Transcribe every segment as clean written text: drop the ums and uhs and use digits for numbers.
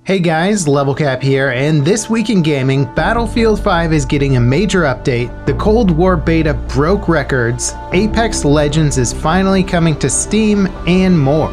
Hey guys, LevelCap here, and this week in gaming, Battlefield 5 is getting a major update, the Cold War beta broke records, Apex Legends is finally coming to Steam, and more.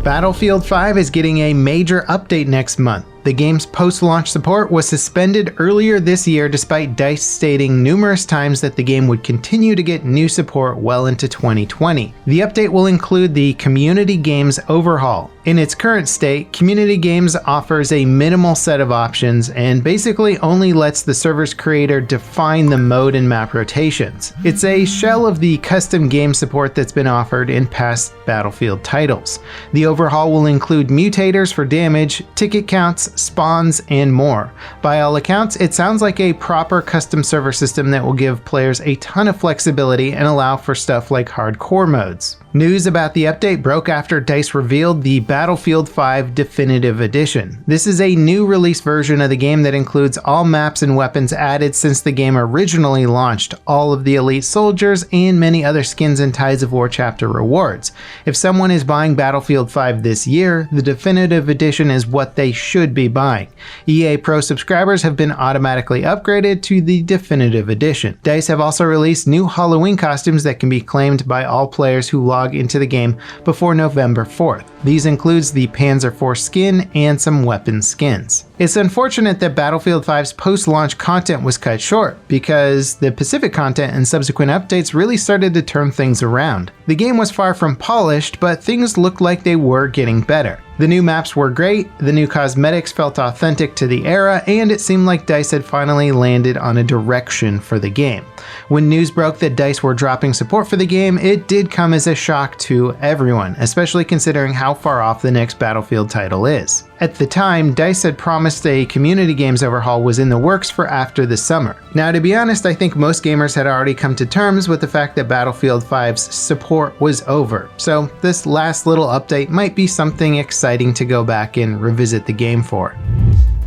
Battlefield 5 is getting a major update next month. The game's post-launch support was suspended earlier this year despite DICE stating numerous times that the game would continue to get new support well into 2020. The update will include the Community Games overhaul. In its current state, Community Games offers a minimal set of options and basically only lets the server's creator define the mode and map rotations. It's a shell of the custom game support that's been offered in past Battlefield titles. The overhaul will include mutators for damage, ticket counts, spawns, and more. By all accounts, it sounds like a proper custom server system that will give players a ton of flexibility and allow for stuff like hardcore modes. News about the update broke after DICE revealed the Battlefield 5 Definitive Edition. This is a new release version of the game that includes all maps and weapons added since the game originally launched, all of the elite soldiers, and many other skins and Tides of War chapter rewards. If someone is buying Battlefield 5 this year, the Definitive Edition is what they should be buying. EA Pro subscribers have been automatically upgraded to the Definitive Edition. DICE have also released new Halloween costumes that can be claimed by all players who log into the game before November 4th. These includes the Panzer IV skin and some weapon skins. It's unfortunate that Battlefield 5's post-launch content was cut short, because the Pacific content and subsequent updates really started to turn things around. The game was far from polished, but things looked like they were getting better. The new maps were great, the new cosmetics felt authentic to the era, and it seemed like DICE had finally landed on a direction for the game. When news broke that DICE were dropping support for the game, it did come as a shock to everyone, especially considering how far off the next Battlefield title is. At the time, DICE had promised a Community Games overhaul was in the works for after the summer. Now, to be honest, I think most gamers had already come to terms with the fact that Battlefield 5's support was over, so this last little update might be something exciting to go back and revisit the game for.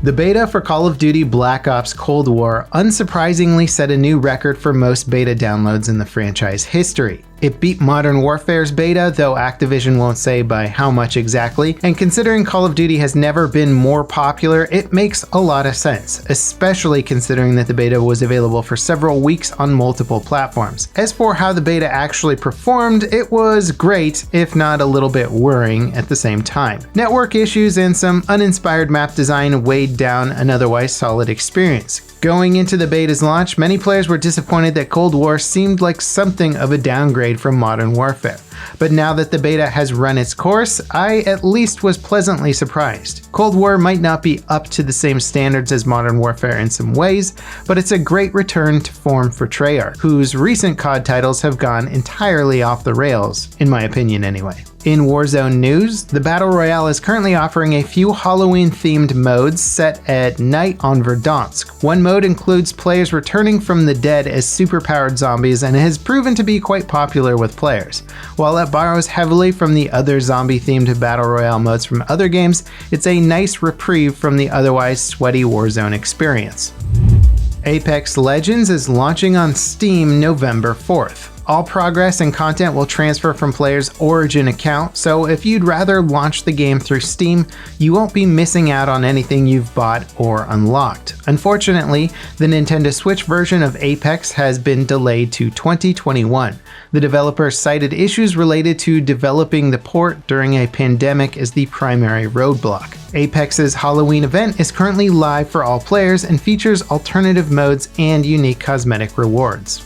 The beta for Call of Duty Black Ops Cold War unsurprisingly set a new record for most beta downloads in the franchise history. It beat Modern Warfare's beta, though Activision won't say by how much exactly, and considering Call of Duty has never been more popular, it makes a lot of sense, especially considering that the beta was available for several weeks on multiple platforms. As for how the beta actually performed, it was great, if not a little bit worrying at the same time. Network issues and some uninspired map design weighed down an otherwise solid experience. Going into the beta's launch, many players were disappointed that Cold War seemed like something of a downgrade from Modern Warfare. But now that the beta has run its course, I at least was pleasantly surprised. Cold War might not be up to the same standards as Modern Warfare in some ways, but it's a great return to form for Treyarch, whose recent COD titles have gone entirely off the rails, in my opinion anyway. In Warzone news, the Battle Royale is currently offering a few Halloween-themed modes set at night on Verdansk. One mode includes players returning from the dead as superpowered zombies and has proven to be quite popular with players. While it borrows heavily from the other zombie-themed Battle Royale modes from other games, it's a nice reprieve from the otherwise sweaty Warzone experience. Apex Legends is launching on Steam November 4th. All progress and content will transfer from players' Origin account, so if you'd rather launch the game through Steam, you won't be missing out on anything you've bought or unlocked. Unfortunately, the Nintendo Switch version of Apex has been delayed to 2021. The developer cited issues related to developing the port during a pandemic as the primary roadblock. Apex's Halloween event is currently live for all players and features alternative modes and unique cosmetic rewards.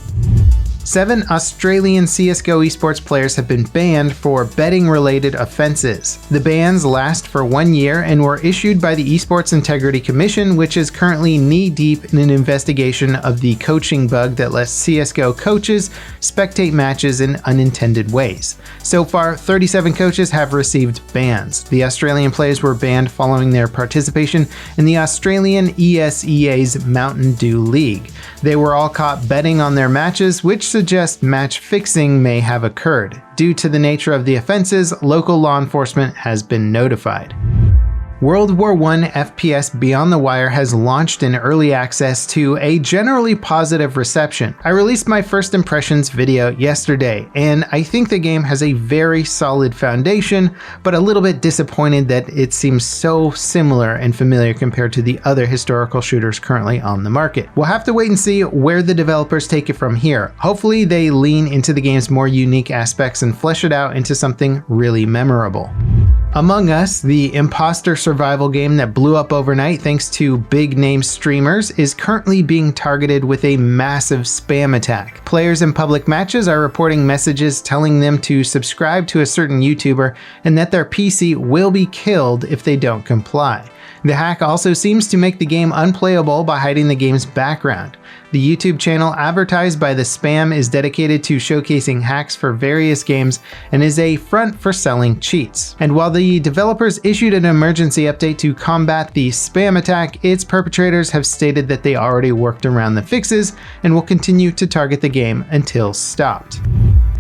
7 Australian CSGO esports players have been banned for betting-related offenses. The bans last for 1 year and were issued by the Esports Integrity Commission, which is currently knee-deep in an investigation of the coaching bug that lets CSGO coaches spectate matches in unintended ways. So far, 37 coaches have received bans. The Australian players were banned following their participation in the Australian ESEA's Mountain Dew League. They were all caught betting on their matches, which suggests match fixing may have occurred. Due to the nature of the offenses, local law enforcement has been notified. World War I FPS Beyond the Wire has launched in early access to a generally positive reception. I released my first impressions video yesterday, and I think the game has a very solid foundation, but a little bit disappointed that it seems so similar and familiar compared to the other historical shooters currently on the market. We'll have to wait and see where the developers take it from here. Hopefully they lean into the game's more unique aspects and flesh it out into something really memorable. Among Us, the imposter survival game that blew up overnight thanks to big-name streamers, is currently being targeted with a massive spam attack. Players in public matches are reporting messages telling them to subscribe to a certain YouTuber and that their PC will be killed if they don't comply. The hack also seems to make the game unplayable by hiding the game's background. The YouTube channel advertised by the spam is dedicated to showcasing hacks for various games and is a front for selling cheats. And while the developers issued an emergency update to combat the spam attack, its perpetrators have stated that they already worked around the fixes and will continue to target the game until stopped.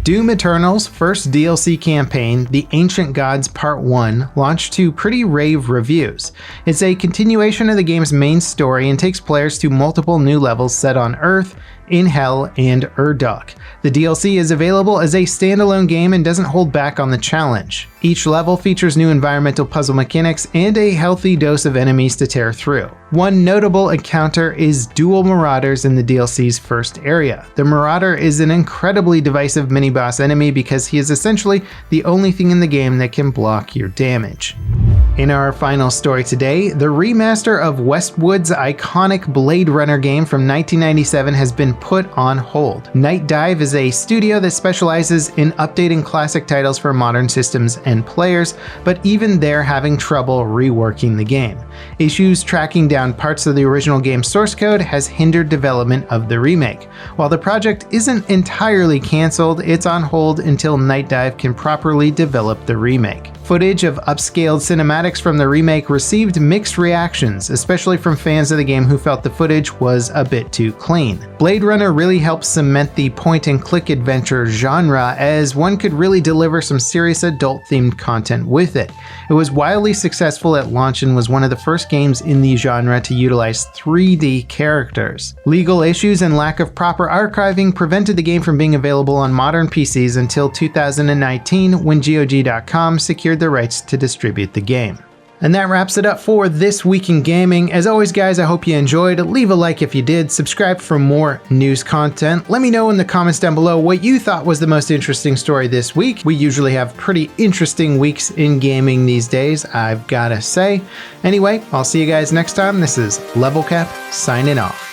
Doom Eternal's first DLC campaign, The Ancient Gods Part 1, launched to pretty rave reviews. It's a continuation of the game's main story and takes players to multiple new levels set on Earth, in Hell, and Urdok. The DLC is available as a standalone game and doesn't hold back on the challenge. Each level features new environmental puzzle mechanics and a healthy dose of enemies to tear through. One notable encounter is dual Marauders in the DLC's first area. The Marauder is an incredibly divisive mini-boss enemy because he is essentially the only thing in the game that can block your damage. In our final story today, the remaster of Westwood's iconic Blade Runner game from 1997 has been put on hold. Night Dive is a studio that specializes in updating classic titles for modern systems and players, but even they're having trouble reworking the game. Issues tracking down parts of the original game's source code has hindered development of the remake. While the project isn't entirely cancelled, it's on hold until Night Dive can properly develop the remake. Footage of upscaled cinematics from the remake received mixed reactions, especially from fans of the game who felt the footage was a bit too clean. Blade Runner really helped cement the point-and-click adventure genre, as one could really deliver some serious adult-themed content with it. It was wildly successful at launch and was one of the first games in the genre to utilize 3D characters. Legal issues and lack of proper archiving prevented the game from being available on modern PCs until 2019, when GOG.com secured the rights to distribute the game. And that wraps it up for this week in gaming. As always, guys, I hope you enjoyed. Leave a like if you did. Subscribe for more news content. Let me know in the comments down below what you thought was the most interesting story this week. We usually have pretty interesting weeks in gaming these days, I've gotta say. Anyway, I'll see you guys next time. This is LevelCap signing off.